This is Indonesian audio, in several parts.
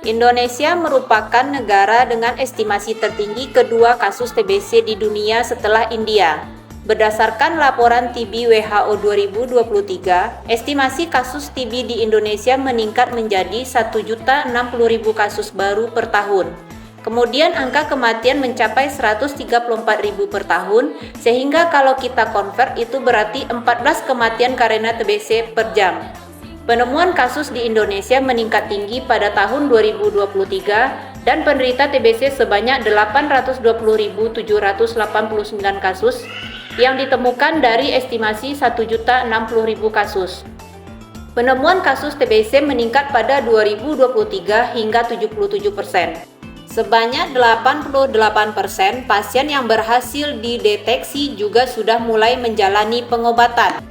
Indonesia merupakan negara dengan estimasi tertinggi kedua kasus TBC di dunia setelah India. Berdasarkan laporan TB WHO 2023, estimasi kasus TB di Indonesia meningkat menjadi 1.060.000 kasus baru per tahun. Kemudian angka kematian mencapai 134.000 per tahun, sehingga kalau kita convert itu berarti 14 kematian karena TBC per jam. Penemuan kasus di Indonesia meningkat tinggi pada tahun 2023 dan penderita TBC sebanyak 820.789 kasus yang ditemukan dari estimasi 1.060.000 kasus. Penemuan kasus TBC meningkat pada 2023 hingga 77%. Sebanyak 88% pasien yang berhasil dideteksi juga sudah mulai menjalani pengobatan.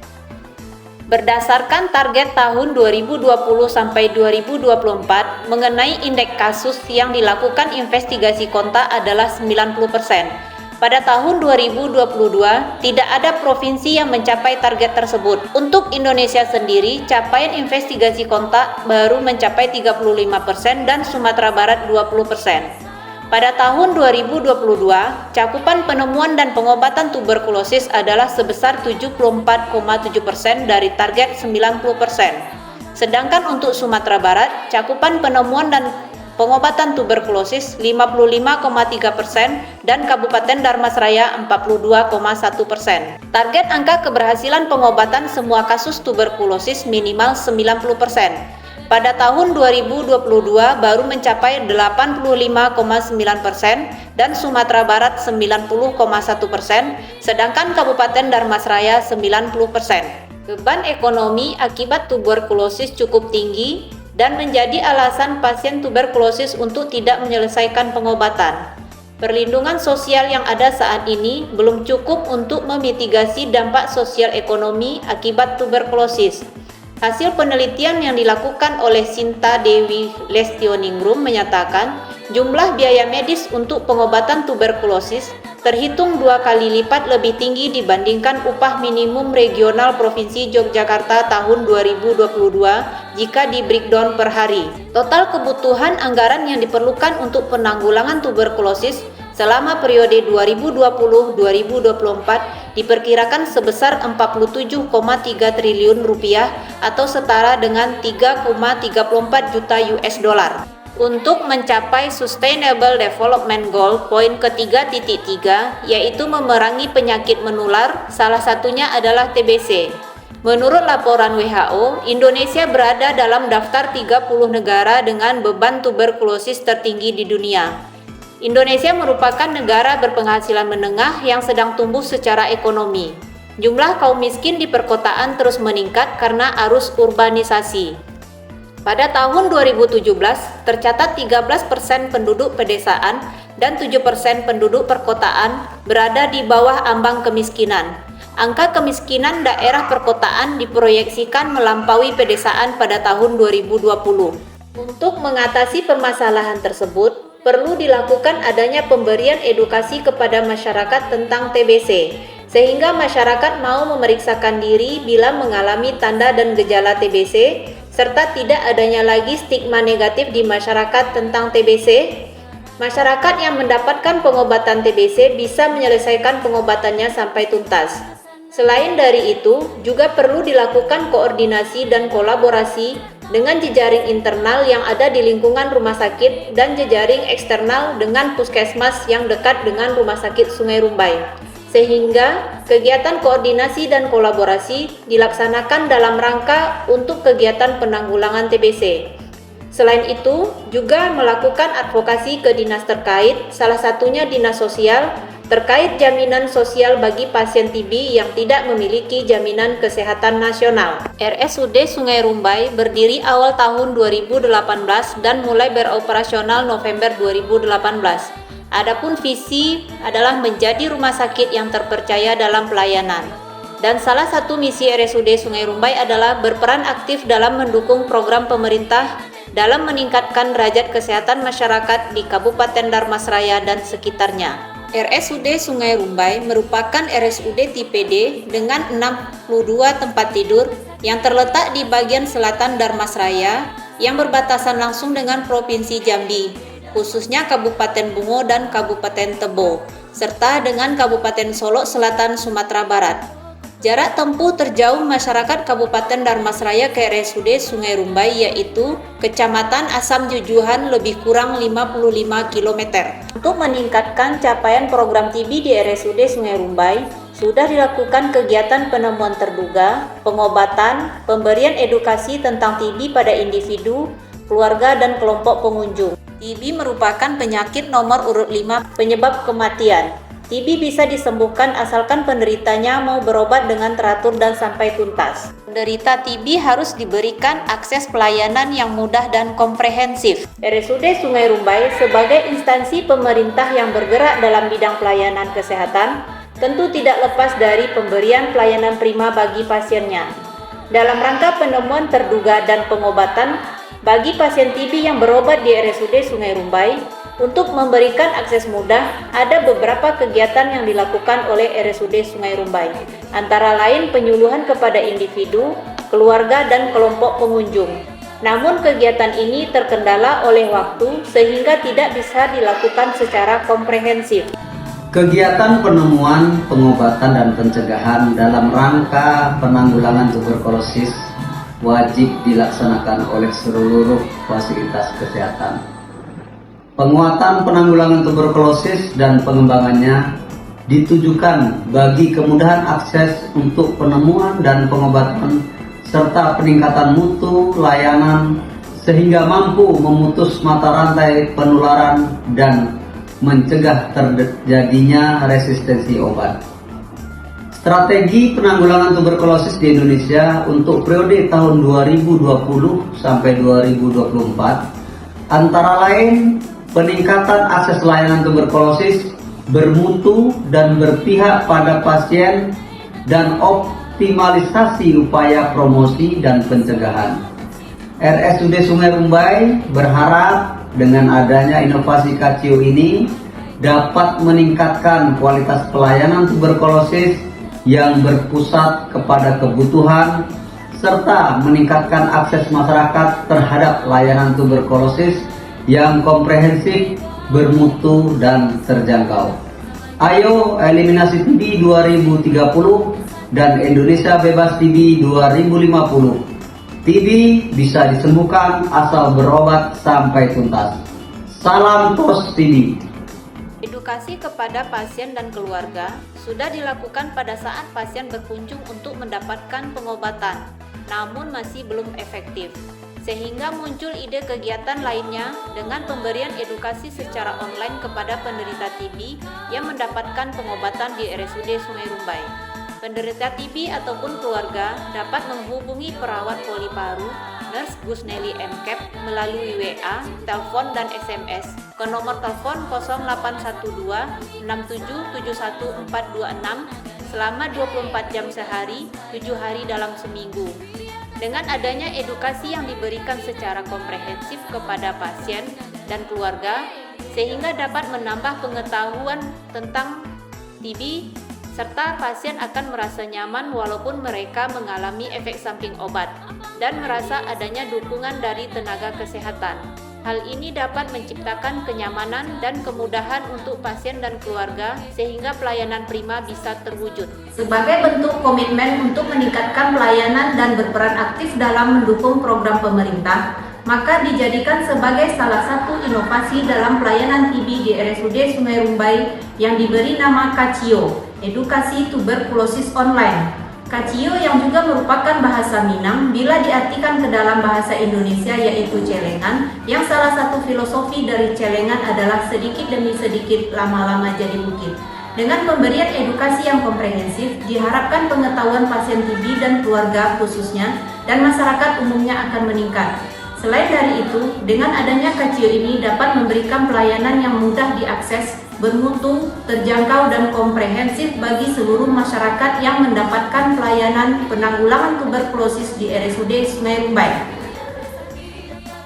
Berdasarkan target tahun 2020 sampai 2024 mengenai indeks kasus yang dilakukan investigasi kontak adalah 90%. Pada tahun 2022, tidak ada provinsi yang mencapai target tersebut. Untuk Indonesia sendiri, capaian investigasi kontak baru mencapai 35% dan Sumatera Barat 20%. Pada tahun 2022, cakupan penemuan dan pengobatan tuberkulosis adalah sebesar 74,7% dari target 90%. Sedangkan untuk Sumatera Barat, cakupan penemuan dan pengobatan tuberkulosis 55,3% dan Kabupaten Dharmasraya 42,1%. Target angka keberhasilan pengobatan semua kasus tuberkulosis minimal 90%. Pada tahun 2022 baru mencapai 85,9% dan Sumatera Barat 90,1%, sedangkan Kabupaten Dharmasraya 90%. Beban ekonomi akibat tuberkulosis cukup tinggi dan menjadi alasan pasien tuberkulosis untuk tidak menyelesaikan pengobatan. Perlindungan sosial yang ada saat ini belum cukup untuk memitigasi dampak sosial ekonomi akibat tuberkulosis. Hasil penelitian yang dilakukan oleh Sinta Dewi Lestioningrum menyatakan jumlah biaya medis untuk pengobatan tuberkulosis terhitung 2 kali lipat lebih tinggi dibandingkan upah minimum regional Provinsi Yogyakarta tahun 2022 jika di breakdown per hari. Total kebutuhan anggaran yang diperlukan untuk penanggulangan tuberkulosis selama periode 2020-2024 diperkirakan sebesar 47,3 triliun rupiah atau setara dengan 3,34 juta US dollar. Untuk mencapai Sustainable Development Goal poin ke-3.3 yaitu memerangi penyakit menular, salah satunya adalah TBC. Menurut laporan WHO, Indonesia berada dalam daftar 30 negara dengan beban tuberkulosis tertinggi di dunia. Indonesia merupakan negara berpenghasilan menengah yang sedang tumbuh secara ekonomi. Jumlah kaum miskin di perkotaan terus meningkat karena arus urbanisasi. Pada tahun 2017, tercatat 13% penduduk pedesaan dan 7% penduduk perkotaan berada di bawah ambang kemiskinan. Angka kemiskinan daerah perkotaan diproyeksikan melampaui pedesaan pada tahun 2020. Untuk mengatasi permasalahan tersebut, perlu dilakukan adanya pemberian edukasi kepada masyarakat tentang TBC, sehingga masyarakat mau memeriksakan diri bila mengalami tanda dan gejala TBC, serta tidak adanya lagi stigma negatif di masyarakat tentang TBC. Masyarakat yang mendapatkan pengobatan TBC bisa menyelesaikan pengobatannya sampai tuntas. Selain dari itu, juga perlu dilakukan koordinasi dan kolaborasi dengan jejaring internal yang ada di lingkungan rumah sakit dan jejaring eksternal dengan puskesmas yang dekat dengan Rumah Sakit Sungai Rumbai, sehingga kegiatan koordinasi dan kolaborasi dilaksanakan dalam rangka untuk kegiatan penanggulangan TBC. Selain itu, juga melakukan advokasi ke dinas terkait, salah satunya Dinas Sosial, terkait jaminan sosial bagi pasien TB yang tidak memiliki jaminan kesehatan nasional. RSUD Sungai Rumbai berdiri awal tahun 2018 dan mulai beroperasional November 2018. Adapun visi adalah menjadi rumah sakit yang terpercaya dalam pelayanan. Dan salah satu misi RSUD Sungai Rumbai adalah berperan aktif dalam mendukung program pemerintah dalam meningkatkan derajat kesehatan masyarakat di Kabupaten Dharmasraya dan sekitarnya. RSUD Sungai Rumbai merupakan RSUD tipe D dengan 62 tempat tidur yang terletak di bagian selatan Dharmasraya yang berbatasan langsung dengan Provinsi Jambi, khususnya Kabupaten Bungo dan Kabupaten Tebo, serta dengan Kabupaten Solok Selatan, Sumatera Barat. Jarak tempuh terjauh masyarakat Kabupaten Darmasraya ke RSUD Sungai Rumbai yaitu Kecamatan Asam Jujuhan lebih kurang 55 km. Untuk meningkatkan capaian program TB di RSUD Sungai Rumbai, sudah dilakukan kegiatan penemuan terduga, pengobatan, pemberian edukasi tentang TB pada individu, keluarga, dan kelompok pengunjung. TB merupakan penyakit nomor urut 5 penyebab kematian. TB bisa disembuhkan asalkan penderitanya mau berobat dengan teratur dan sampai tuntas. Penderita TB harus diberikan akses pelayanan yang mudah dan komprehensif. RSUD Sungai Rumbai sebagai instansi pemerintah yang bergerak dalam bidang pelayanan kesehatan, tentu tidak lepas dari pemberian pelayanan prima bagi pasiennya. Dalam rangka penemuan terduga dan pengobatan bagi pasien TB yang berobat di RSUD Sungai Rumbai, untuk memberikan akses mudah, ada beberapa kegiatan yang dilakukan oleh RSUD Sungai Rumbai, antara lain penyuluhan kepada individu, keluarga, dan kelompok pengunjung. Namun kegiatan ini terkendala oleh waktu sehingga tidak bisa dilakukan secara komprehensif. Kegiatan penemuan, pengobatan, dan pencegahan dalam rangka penanggulangan tuberkulosis wajib dilaksanakan oleh seluruh fasilitas kesehatan. Penguatan penanggulangan tuberkulosis dan pengembangannya ditujukan bagi kemudahan akses untuk penemuan dan pengobatan serta peningkatan mutu layanan sehingga mampu memutus mata rantai penularan dan mencegah terjadinya resistensi obat. Strategi penanggulangan tuberkulosis di Indonesia untuk periode tahun 2020 sampai 2024 antara lain peningkatan akses layanan tuberkulosis bermutu dan berpihak pada pasien dan optimalisasi upaya promosi dan pencegahan. RSUD Sungai Rumbai berharap dengan adanya inovasi KCIO ini dapat meningkatkan kualitas pelayanan tuberkulosis yang berpusat kepada kebutuhan serta meningkatkan akses masyarakat terhadap layanan tuberkulosis yang komprehensif, bermutu, dan terjangkau. Ayo eliminasi TB 2030 dan Indonesia bebas TB 2050. TB bisa disembuhkan asal berobat sampai tuntas. Salam tos TB. Edukasi kepada pasien dan keluarga sudah dilakukan pada saat pasien berkunjung untuk mendapatkan pengobatan, namun masih belum efektif. Sehingga muncul ide kegiatan lainnya dengan pemberian edukasi secara online kepada penderita TB yang mendapatkan pengobatan di RSUD Sungai Rumbai. Penderita TB ataupun keluarga dapat menghubungi perawat poli paru, Nurse Gusnelly MCAP melalui WA, telepon, dan SMS ke nomor telepon 0812 6771 426 selama 24 jam sehari, 7 hari dalam seminggu. Dengan adanya edukasi yang diberikan secara komprehensif kepada pasien dan keluarga, sehingga dapat menambah pengetahuan tentang TB, serta pasien akan merasa nyaman walaupun mereka mengalami efek samping obat, dan merasa adanya dukungan dari tenaga kesehatan. Hal ini dapat menciptakan kenyamanan dan kemudahan untuk pasien dan keluarga sehingga pelayanan prima bisa terwujud. Sebagai bentuk komitmen untuk meningkatkan pelayanan dan berperan aktif dalam mendukung program pemerintah, maka dijadikan sebagai salah satu inovasi dalam pelayanan TB di RSUD Sungai Rumbai yang diberi nama KCIO, Edukasi Tuberkulosis Online. KCIO yang juga merupakan bahasa Minang bila diartikan ke dalam bahasa Indonesia yaitu celengan, yang salah satu filosofi dari celengan adalah sedikit demi sedikit lama-lama jadi bukit. Dengan pemberian edukasi yang komprehensif, diharapkan pengetahuan pasien TB dan keluarga khususnya dan masyarakat umumnya akan meningkat. Selain dari itu, dengan adanya KCIO ini dapat memberikan pelayanan yang mudah diakses, bermutu, terjangkau, dan komprehensif bagi seluruh masyarakat yang mendapatkan pelayanan penanggulangan tuberkulosis di RSUD Sungai Rumbai.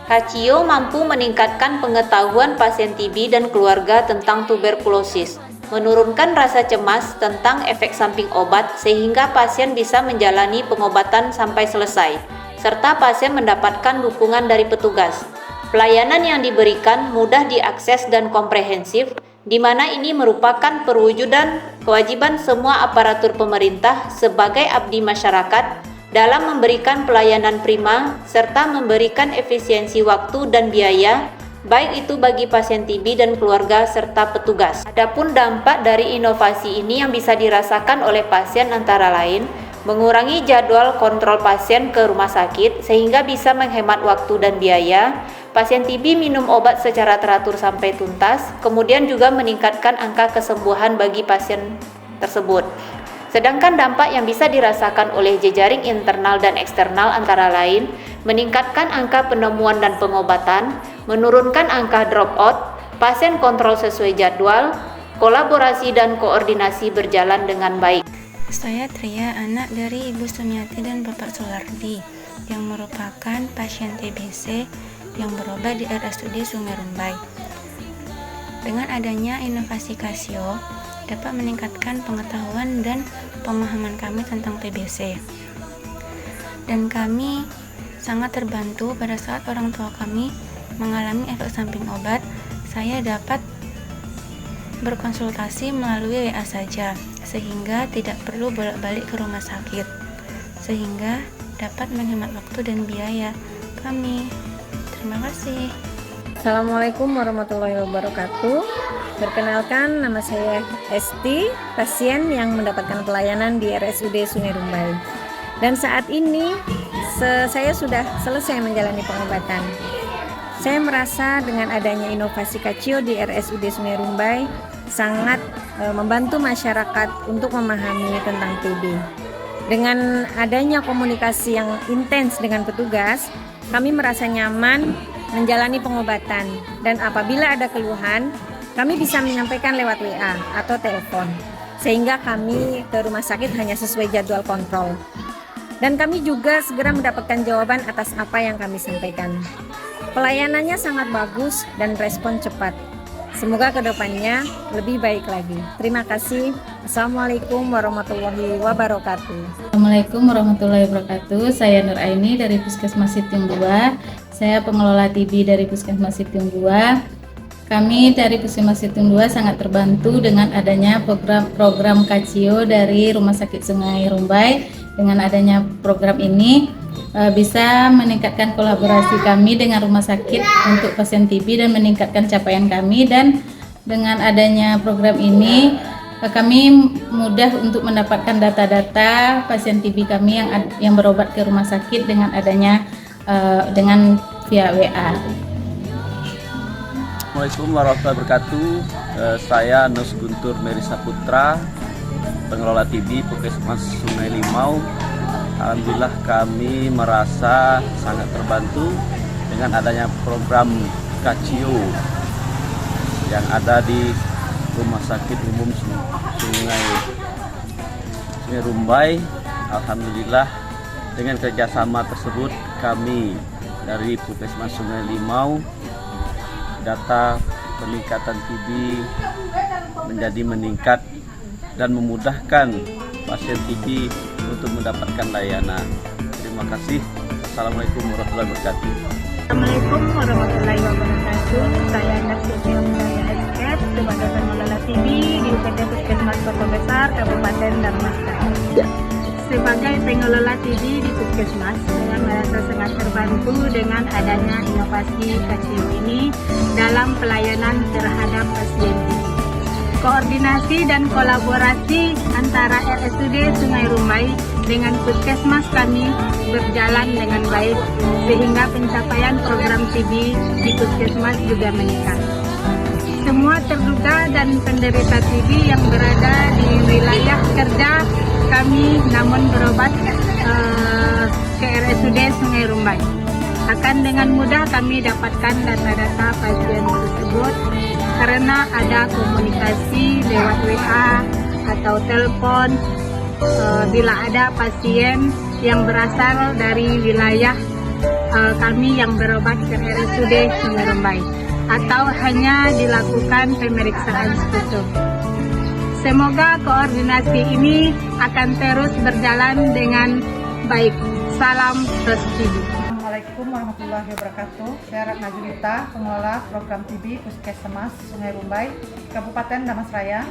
KCIO mampu meningkatkan pengetahuan pasien TB dan keluarga tentang tuberkulosis, menurunkan rasa cemas tentang efek samping obat sehingga pasien bisa menjalani pengobatan sampai selesai. serta pasien mendapatkan dukungan dari petugas. Pelayanan yang diberikan mudah diakses dan komprehensif, di mana ini merupakan perwujudan kewajiban semua aparatur pemerintah sebagai abdi masyarakat dalam memberikan pelayanan prima serta memberikan efisiensi waktu dan biaya, baik itu bagi pasien TB dan keluarga serta petugas. Adapun dampak dari inovasi ini yang bisa dirasakan oleh pasien antara lain, mengurangi jadwal kontrol pasien ke rumah sakit sehingga bisa menghemat waktu dan biaya. Pasien TB minum obat secara teratur sampai tuntas, kemudian juga meningkatkan angka kesembuhan bagi pasien tersebut. Sedangkan dampak yang bisa dirasakan oleh jejaring internal dan eksternal antara lain, meningkatkan angka penemuan dan pengobatan, menurunkan angka dropout, pasien kontrol sesuai jadwal, kolaborasi dan koordinasi berjalan dengan baik. Saya Tria, anak dari Ibu Sumiati dan Bapak Sulardi, yang merupakan pasien TBC yang berobat di RSUD Sungai Rumbai. Dengan adanya inovasi Casio, dapat meningkatkan pengetahuan dan pemahaman kami tentang TBC. Dan kami sangat terbantu pada saat orang tua kami mengalami efek samping obat. Saya dapat berkonsultasi melalui WA saja, sehingga tidak perlu bolak-balik ke rumah sakit, sehingga dapat menghemat waktu dan biaya kami. Terima kasih. Assalamualaikum warahmatullahi wabarakatuh. Perkenalkan, nama saya Esti, pasien yang mendapatkan pelayanan di RSUD Sungai Rumbai. Dan saat ini saya sudah selesai menjalani pengobatan. Saya merasa dengan adanya inovasi Casio di RSUD Sungai Rumbai sangat membantu masyarakat untuk memahami tentang TB. Dengan adanya komunikasi yang intens dengan petugas, kami merasa nyaman menjalani pengobatan, dan apabila ada keluhan, kami bisa menyampaikan lewat WA atau telepon, sehingga kami ke rumah sakit hanya sesuai jadwal kontrol. Dan kami juga segera mendapatkan jawaban atas apa yang kami sampaikan. Pelayanannya sangat bagus dan respon cepat. Semoga kedepannya lebih baik lagi. Terima kasih. Assalamualaikum warahmatullahi wabarakatuh. Assalamualaikum warahmatullahi wabarakatuh. Saya Nur Aini dari Puskesmas Situng 2. Saya pengelola TB dari Puskesmas Situng 2. Kami dari Puskesmas Situng 2 sangat terbantu dengan adanya program Casio dari Rumah Sakit Sungai Rumbai. Dengan adanya program ini bisa meningkatkan kolaborasi kami dengan rumah sakit untuk pasien TB dan meningkatkan capaian kami. Dan dengan adanya program ini kami mudah untuk mendapatkan data-data pasien TB kami yang berobat ke rumah sakit dengan adanya dengan via WA. Assalamualaikum warahmatullahi wabarakatuh. Saya Nus Guntur Merisa Putra, pengelola TB Puskesmas Sungai Limau. Alhamdulillah kami merasa sangat terbantu dengan adanya program Casio yang ada di Rumah Sakit Umum Sungai Rumbai. Alhamdulillah dengan kerjasama tersebut kami dari Puskesmas Sungai Limau, data peningkatan TB menjadi meningkat dan memudahkan pasien TB untuk mendapatkan layanan. Terima kasih. Assalamualaikum warahmatullahi wabarakatuh. Assalamualaikum warahmatullahi wabarakatuh. Saya Nasution Daya Esket sebagai pengelola TB di UPT Puskesmas Kota Besar, Kabupaten Darmasraya. Sebagai pengelola TB di Puskesmas, saya merasa sangat terbantu dengan adanya inovasi Casio ini dalam pelayanan terhadap pasien TB. Koordinasi dan kolaborasi antara RSUD Sungai Rumbai dengan Puskesmas kami berjalan dengan baik, sehingga pencapaian program TB di Puskesmas juga meningkat. Semua terduga dan penderita TB yang berada di wilayah kerja kami namun berobat ke RSUD Sungai Rumbai, akan dengan mudah kami dapatkan data-data pasien tersebut karena ada komunikasi lewat WA atau telepon bila ada pasien yang berasal dari wilayah kami yang berobat ke RSUD Sungai Rumbai, atau hanya dilakukan pemeriksaan sputum. Semoga koordinasi ini akan terus berjalan dengan baik, Salam TOS TV. Assalamualaikum warahmatullahi wabarakatuh. Saya Ratna Julita, pengelola program TB Puskesmas Sungai Rumbai, Kabupaten Damasraya.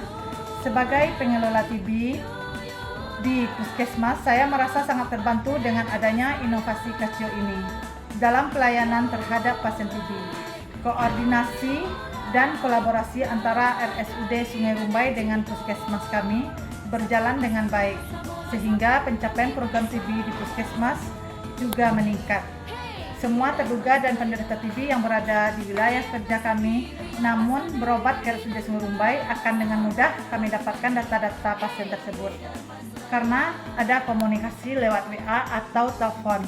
Sebagai pengelola TB di Puskesmas, saya merasa sangat terbantu dengan adanya inovasi Kacio ini dalam pelayanan terhadap pasien TB. Koordinasi dan kolaborasi antara RSUD Sungai Rumbai dengan Puskesmas kami berjalan dengan baik, sehingga pencapaian program TB di Puskesmas juga meningkat. Semua terduga dan penderita TB yang berada di wilayah kerja kami namun berobat ke RSUD Sungai Rumbai akan dengan mudah kami dapatkan data-data pasien tersebut karena ada komunikasi lewat WA atau telepon.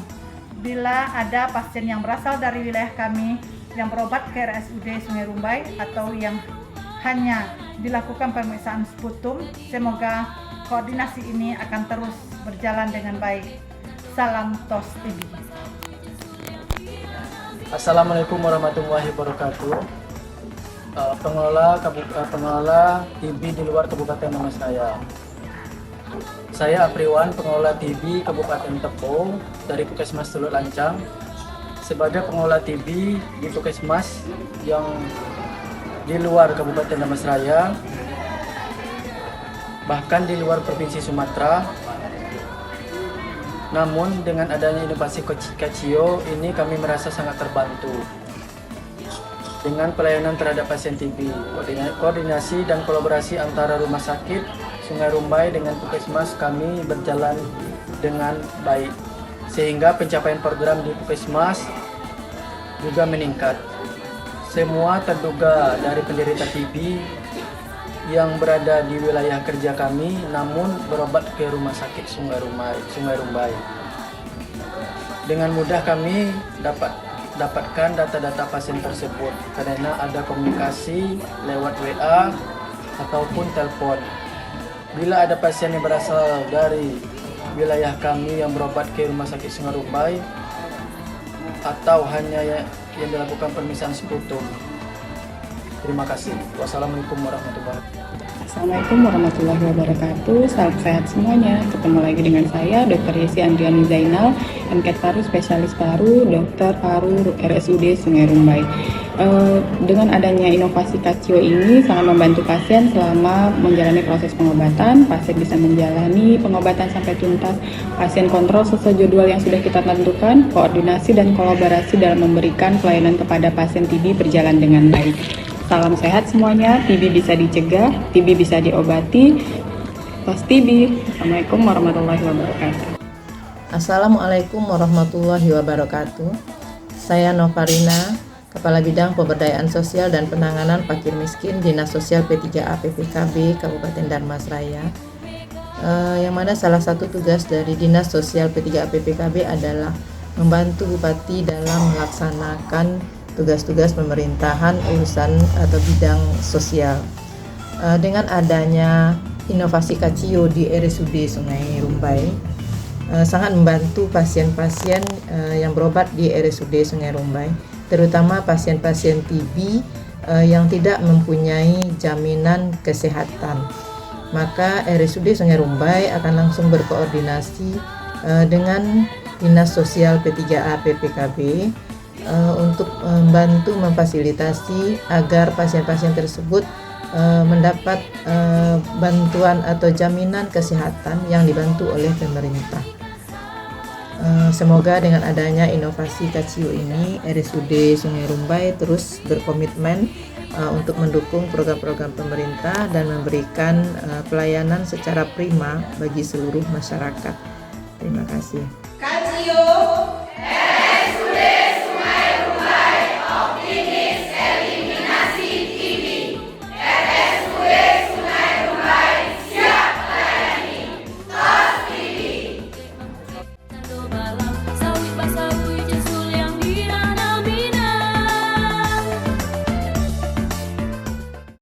Bila ada pasien yang berasal dari wilayah kami yang berobat ke RSUD Sungai Rumbai atau yang hanya dilakukan pemeriksaan sputum, semoga koordinasi ini akan terus berjalan dengan baik. Salam TOS TV. Assalamualaikum warahmatullahi wabarakatuh. Pengelola TB di luar Kabupaten Damasraya. Saya Apriwan, pengelola TB Kabupaten Tepung dari Puskesmas Teluk Lancang. Sebagai pengelola TB di Puskesmas yang di luar Kabupaten Damasraya, bahkan di luar Provinsi Sumatera. Namun dengan adanya inovasi Kacio ini kami merasa sangat terbantu dengan pelayanan terhadap pasien TB. Koordinasi dan kolaborasi antara Rumah Sakit Sungai Rumbai dengan Puskesmas kami berjalan dengan baik, sehingga pencapaian program di Puskesmas juga meningkat. Semua terduga dari penderita TB yang berada di wilayah kerja kami namun berobat ke Rumah Sakit Sungai Rumbai. Dengan mudah kami dapatkan data-data pasien tersebut karena ada komunikasi lewat WA ataupun telepon. Bila ada pasien yang berasal dari wilayah kami yang berobat ke Rumah Sakit Sungai Rumbai atau hanya yang dilakukan pemeriksaan sputum. Terima kasih. Wassalamualaikum warahmatullahi wabarakatuh. Assalamualaikum warahmatullahi wabarakatuh. Salam sehat semuanya. Ketemu lagi dengan saya, Dr. Yesi Andriani Zainal, MKet Paru, Spesialis Paru, Dokter Paru RSUD Sungai Rumbai. Dengan adanya inovasi Kacio ini sangat membantu pasien selama menjalani proses pengobatan. Pasien bisa menjalani pengobatan sampai tuntas. Pasien kontrol sesuai jadwal yang sudah kita tentukan. Koordinasi dan kolaborasi dalam memberikan pelayanan kepada pasien TB berjalan dengan baik. Salam sehat semuanya, TB bisa dicegah, TB bisa diobati. TOS TB. Assalamualaikum warahmatullahi wabarakatuh. Assalamualaikum warahmatullahi wabarakatuh. Saya Novarina, Kepala Bidang Pemberdayaan Sosial dan Penanganan Fakir Miskin Dinas Sosial P3A PPKB Kabupaten Damasraya. Yang mana salah satu tugas dari Dinas Sosial P3A PPKB adalah membantu Bupati dalam melaksanakan tugas-tugas pemerintahan urusan atau bidang sosial. Dengan adanya inovasi Kacio di RSUD Sungai Rumbai, sangat membantu pasien-pasien yang berobat di RSUD Sungai Rumbai, terutama pasien-pasien TB yang tidak mempunyai jaminan kesehatan. Maka RSUD Sungai Rumbai akan langsung berkoordinasi dengan Dinas Sosial P3A PPKB untuk membantu memfasilitasi agar pasien-pasien tersebut mendapat bantuan atau jaminan kesehatan yang dibantu oleh pemerintah. Semoga dengan adanya inovasi Kacio ini, RSUD Sungai Rumbai terus berkomitmen untuk mendukung program-program pemerintah dan memberikan pelayanan secara prima bagi seluruh masyarakat. Terima kasih. Kacio